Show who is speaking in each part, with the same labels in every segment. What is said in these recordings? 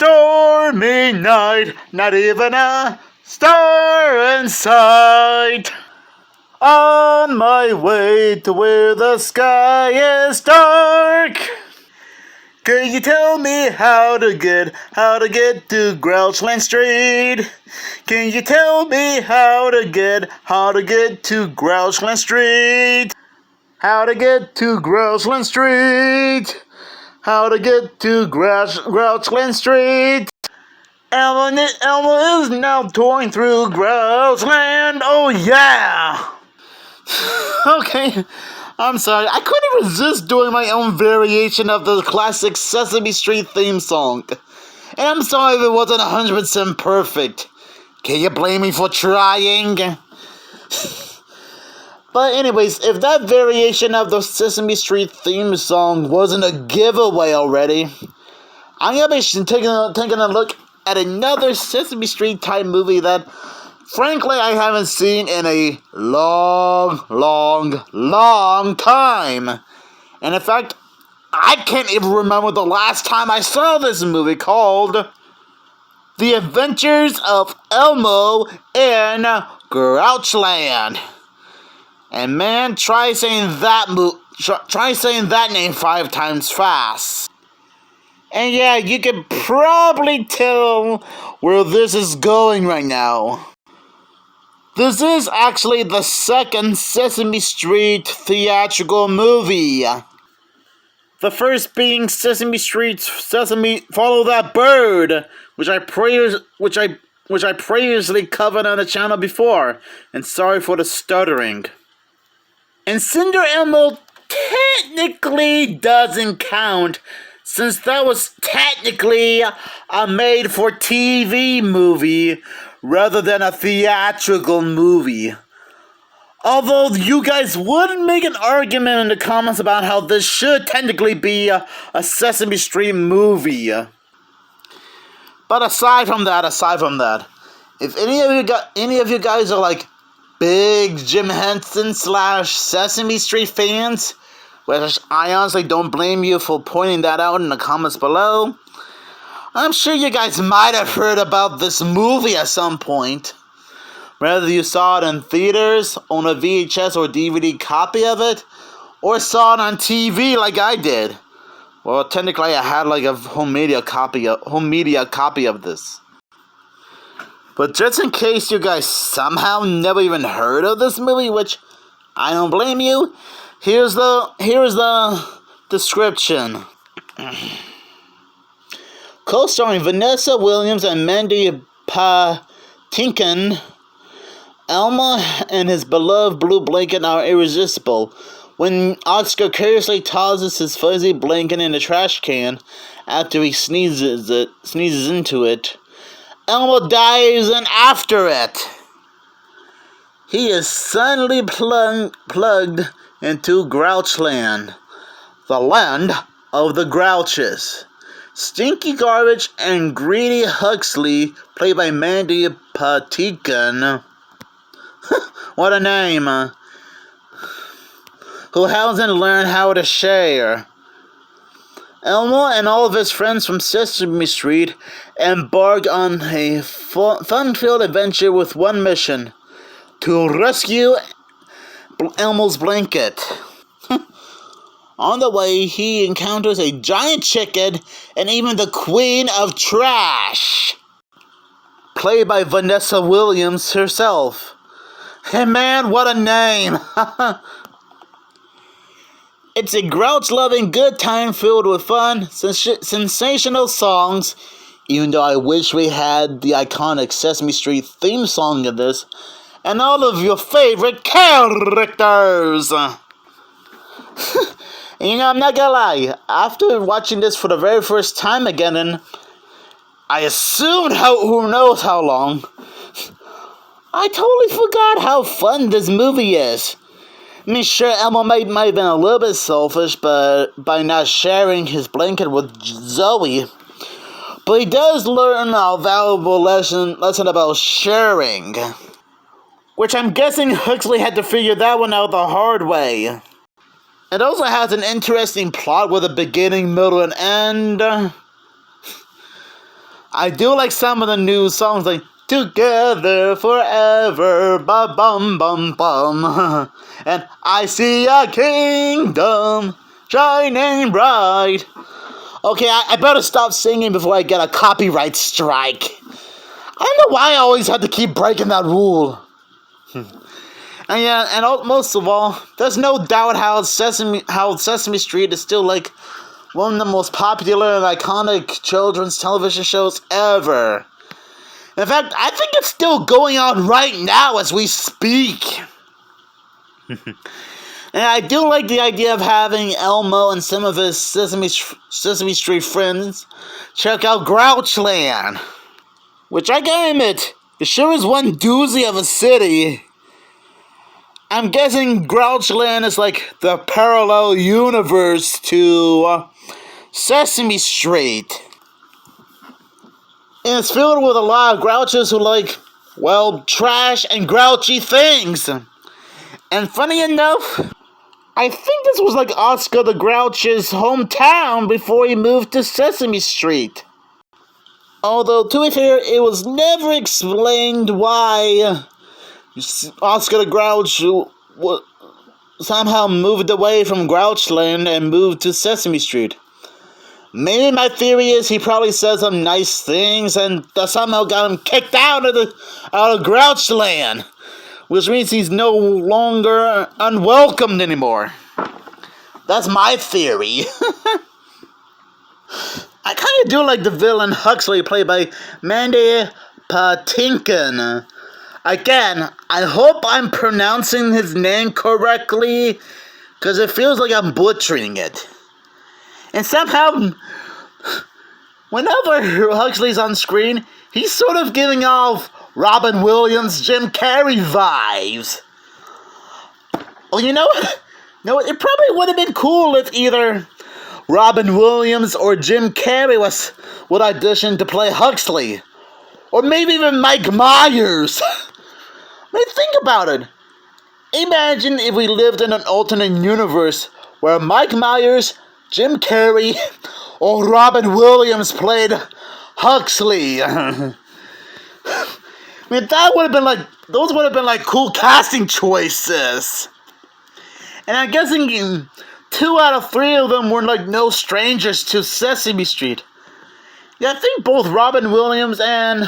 Speaker 1: stormy night, not even a star in sight. On my way to where the sky is dark. Can you tell me how to get to Grouchland Street? Can you tell me how to get to Grouchland Street? How to get to Grouchland Street? How to get to Grouchland Street? Elmo is now touring through Grouchland. Oh yeah! Okay, I'm sorry. I couldn't resist doing my own variation of the classic Sesame Street theme song. And I'm sorry if it wasn't 100% perfect. Can you blame me for trying? But anyways, if that variation of the Sesame Street theme song wasn't a giveaway already, I'm gonna be taking a look at another Sesame Street type movie that, frankly, I haven't seen in a long time. And in fact, I can't even remember the last time I saw this movie, called The Adventures of Elmo in Grouchland. And man, try saying that name 5 times fast. And yeah, you can probably tell where this is going right now. This is actually the second Sesame Street theatrical movie. The first being Sesame Street's Sesame Follow That Bird, which I previously covered on the channel before, and sorry for the stuttering. And Cinder Elmo technically doesn't count, since that was technically a made-for-TV movie rather than a theatrical movie. Although you guys would make an argument in the comments about how this should technically be a Sesame Street movie. But aside from that, if any of you guys are like big Jim Henson / Sesame Street fans, which I honestly don't blame you for pointing that out in the comments below, I'm sure you guys might have heard about this movie at some point. Whether you saw it in theaters, on a VHS or DVD copy of it, or saw it on TV like I did. Well, technically I had like a home media copy of this. But just in case you guys somehow never even heard of this movie, which I don't blame you, here's the description. Co-starring Vanessa Williams and Mandy Patinkin, Elmo and his beloved blue blanket are irresistible. When Oscar carelessly tosses his fuzzy blanket in the trash can after he sneezes into it, Elmo dives in after it. He is suddenly plugged into Grouchland, the land of the Grouches. Stinky Garbage and Greedy Huxley, played by Mandy Patinkin. What a name. Who hasn't learned how to share. Elmo and all of his friends from Sesame Street embark on a fun-filled adventure with one mission: to rescue Elmo's blanket. On the way, he encounters a giant chicken and even the Queen of Trash, played by Vanessa Williams herself. And man, what a name! It's a Grouch-loving good time filled with fun, sensational songs, even though I wish we had the iconic Sesame Street theme song in this, and all of your favorite characters! And you know, I'm not gonna lie, after watching this for the very first time again, and I assumed who knows how long, I totally forgot how fun this movie is. I mean, sure, Elmo might have been a little bit selfish by not sharing his blanket with Zoe, but he does learn a valuable lesson about sharing, which I'm guessing Huxley had to figure that one out the hard way. It also has an interesting plot with a beginning, middle, and end. I do like some of the new songs, like Together Forever, ba bum bum bum, and I see a kingdom shining bright. Okay, I better stop singing before I get a copyright strike. I don't know why I always have to keep breaking that rule. And yeah, and most of all, there's no doubt how Sesame Street is still like one of the most popular and iconic children's television shows ever. In fact, I think it's still going on right now as we speak. And I do like the idea of having Elmo and some of his Sesame Street friends check out Grouchland. Which I gotta admit, it sure is one doozy of a city. I'm guessing Grouchland is like the parallel universe to Sesame Street. And it's filled with a lot of Grouches who like, well, trash and grouchy things. And funny enough, I think this was like Oscar the Grouch's hometown before he moved to Sesame Street. Although, to be fair, it was never explained why Oscar the Grouch somehow moved away from Grouchland and moved to Sesame Street. Maybe my theory is he probably said some nice things and that somehow got him kicked out of Grouchland, which means he's no longer unwelcomed anymore. That's my theory. I kind of do like the villain Huxley, played by Mandy Patinkin. Again, I hope I'm pronouncing his name correctly, because it feels like I'm butchering it. And somehow, whenever Huxley's on screen, he's sort of giving off Robin Williams, Jim Carrey vibes. Well, you know what? No, it probably would have been cool if either Robin Williams or Jim Carrey would audition to play Huxley. Or maybe even Mike Myers. I mean, think about it. Imagine if we lived in an alternate universe where Mike Myers, Jim Carrey, or Robin Williams played Huxley. I mean, those would have been like cool casting choices. And I'm guessing 2 out of 3 of them were like no strangers to Sesame Street. Yeah, I think both Robin Williams and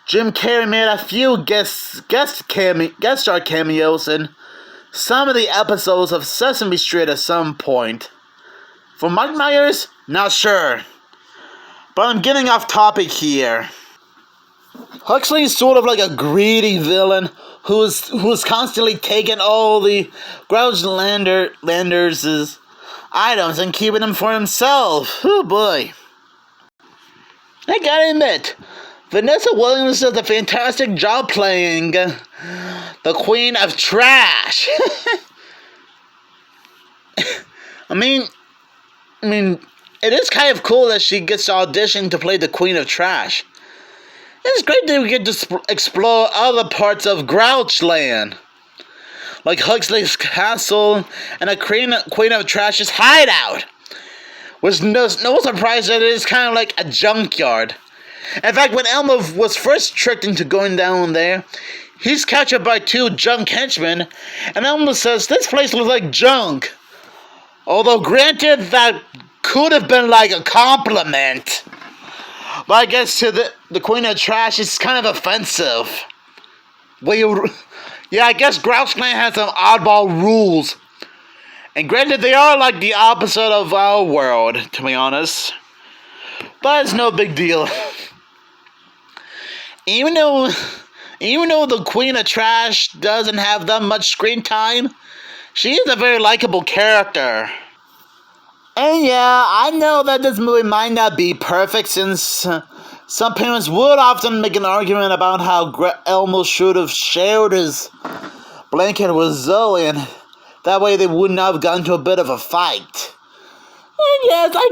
Speaker 1: Jim Carrey made a few guest star cameos in some of the episodes of Sesame Street at some point. For Mike Myers, not sure. But I'm getting off topic here. Huxley is sort of like a greedy villain who's constantly taking all the Grouchlanders' items and keeping them for himself. Oh boy. I gotta admit, Vanessa Williams does a fantastic job playing the Queen of Trash. I mean, it is kind of cool that she gets to audition to play the Queen of Trash. It's great that we get to explore other parts of Grouchland, like Huxley's castle and a Queen of Trash's hideout, which no surprise that it is kind of like a junkyard. In fact, when Elmo was first tricked into going down there, he's captured by 2 junk henchmen, and Elmo says, "This place looks like junk." Although, granted, that could have been like a compliment. But I guess to the Queen of Trash, it's kind of offensive. Yeah, I guess Grouchland has some oddball rules. And granted, they are like the opposite of our world, to be honest. But it's no big deal. Even though the Queen of Trash doesn't have that much screen time, she is a very likable character. And yeah, I know that this movie might not be perfect, since some parents would often make an argument about how Elmo should have shared his blanket with Zoe, and that way they would not have gotten into a bit of a fight. And yes, I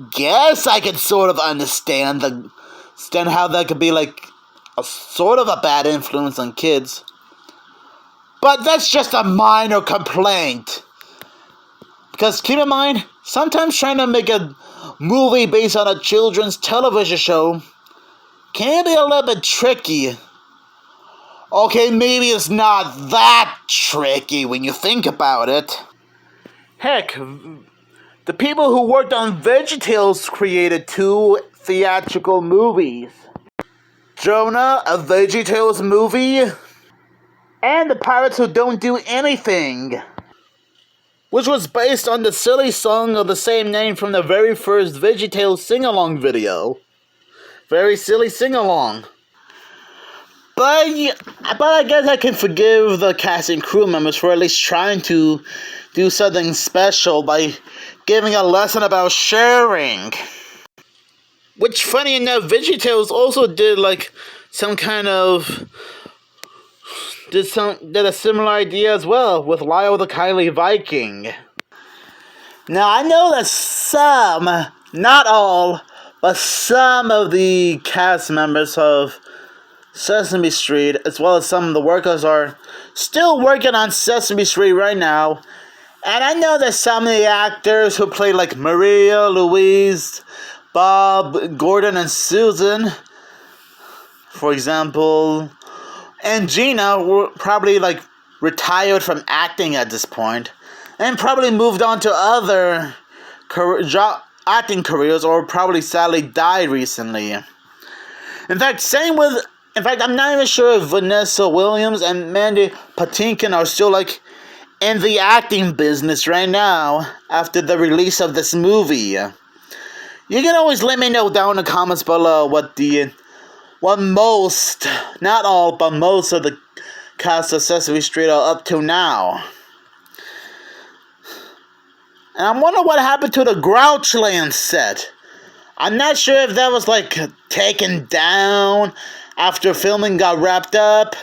Speaker 1: guess I could sort of understand how that could be like a sort of a bad influence on kids. But that's just a minor complaint. Because keep in mind, sometimes trying to make a movie based on a children's television show can be a little bit tricky. Okay, maybe it's not that tricky when you think about it. Heck, the people who worked on VeggieTales created 2 theatrical movies. Jonah, a VeggieTales movie, and The Pirates Who Don't Do Anything, which was based on the silly song of the same name from the very first VeggieTales sing-along video. Very silly sing-along. But I guess I can forgive the cast and crew members for at least trying to do something special by giving a lesson about sharing. Which, funny enough, VeggieTales also did like some kind of did a similar idea as well with Lyle the Kindly Viking. Now I know that some, not all, but some of the cast members of Sesame Street, as well as some of the workers, are still working on Sesame Street right now. And I know that some of the actors who played like Maria, Louise, Bob, Gordon, and Susan, for example, and Gina were probably like retired from acting at this point, and probably moved on to other acting careers, or probably sadly died recently. In fact, I'm not even sure if Vanessa Williams and Mandy Patinkin are still like in the acting business right now after the release of this movie. You can always let me know down in the comments below what most, not all, but most of the cast of Sesame Street are up to now. And I'm wondering what happened to the Grouchland set. I'm not sure if that was like taken down after filming got wrapped up,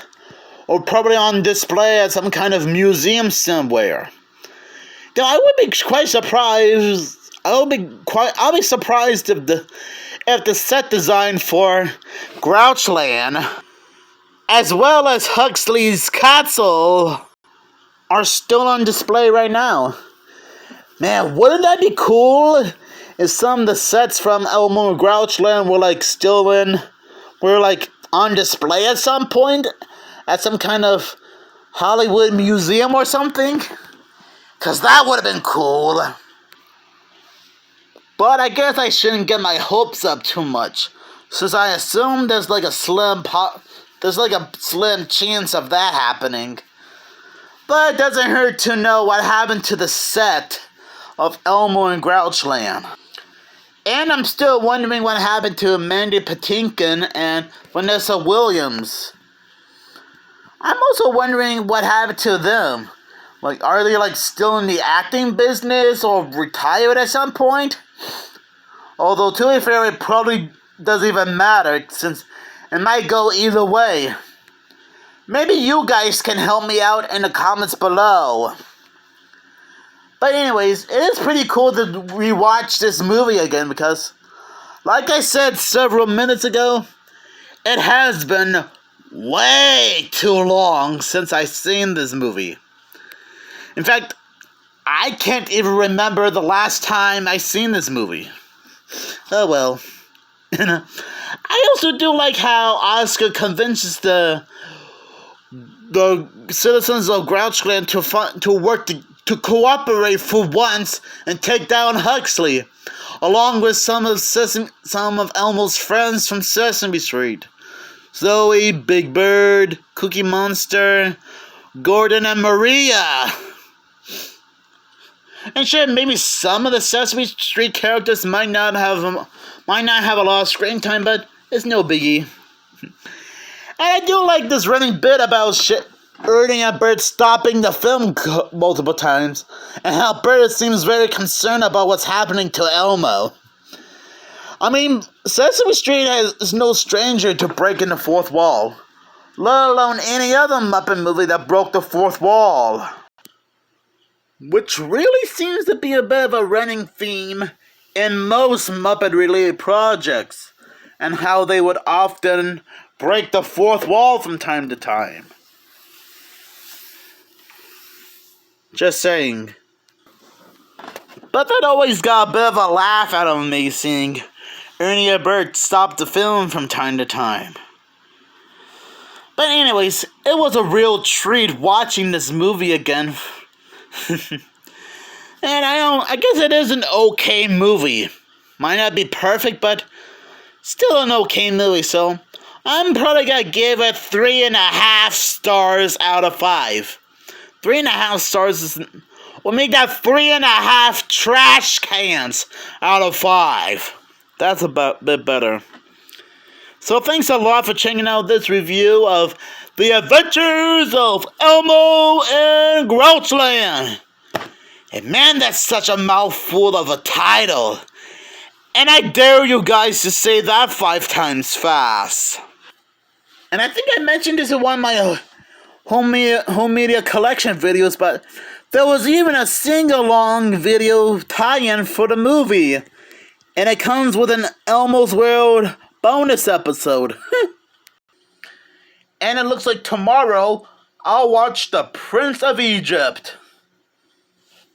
Speaker 1: or probably on display at some kind of museum somewhere. Now, I would be quite surprised. I'll be surprised if the set design for Grouchland, as well as Huxley's castle, are still on display right now. Man, wouldn't that be cool if some of the sets from Elmo and Grouchland were like on display at some point at some kind of Hollywood museum or something? Cause that would have been cool. But I guess I shouldn't get my hopes up too much, since I assume there's like a slim chance of that happening. But it doesn't hurt to know what happened to the set of Elmo and Grouchland. And I'm still wondering what happened to Mandy Patinkin and Vanessa Williams. I'm also wondering what happened to them. Like, are they like still in the acting business or retired at some point? Although, to be fair, it probably doesn't even matter, since it might go either way. Maybe you guys can help me out in the comments below. But anyways, it is pretty cool to rewatch this movie again because, like I said several minutes ago, it has been way too long since I've seen this movie. In fact, I can't even remember the last time I seen this movie. Oh well. I also do like how Oscar convinces the citizens of Grouchland to cooperate for once and take down Huxley, along with some of Elmo's friends from Sesame Street. Zoe, Big Bird, Cookie Monster, Gordon, and Maria. And sure, maybe some of the Sesame Street characters might not have a lot of screen time, but it's no biggie. And I do like this running bit about Ernie and Bert stopping the film multiple times, and how Bert seems very concerned about what's happening to Elmo. I mean, Sesame Street is no stranger to breaking the fourth wall, let alone any other Muppet movie that broke the fourth wall. Which really seems to be a bit of a running theme in most Muppet-related projects, and how they would often break the fourth wall from time to time. Just saying. But that always got a bit of a laugh out of me seeing Ernie and Bert stop the film from time to time. But anyways, it was a real treat watching this movie again. And I guess it is an okay movie. Might not be perfect, but still an okay movie, so I'm probably gonna give it 3.5 stars out of 5. 3.5 stars will make that 3.5 trash cans out of 5. That's a bit better. So thanks a lot for checking out this review of The Adventures of Elmo and Grouchland. And man, that's such a mouthful of a title. And I dare you guys to say that 5 times fast. And I think I mentioned this in one of my home media collection videos, but there was even a sing-along video tie-in for the movie. And it comes with an Elmo's World bonus episode. And it looks like tomorrow I'll watch The Prince of Egypt.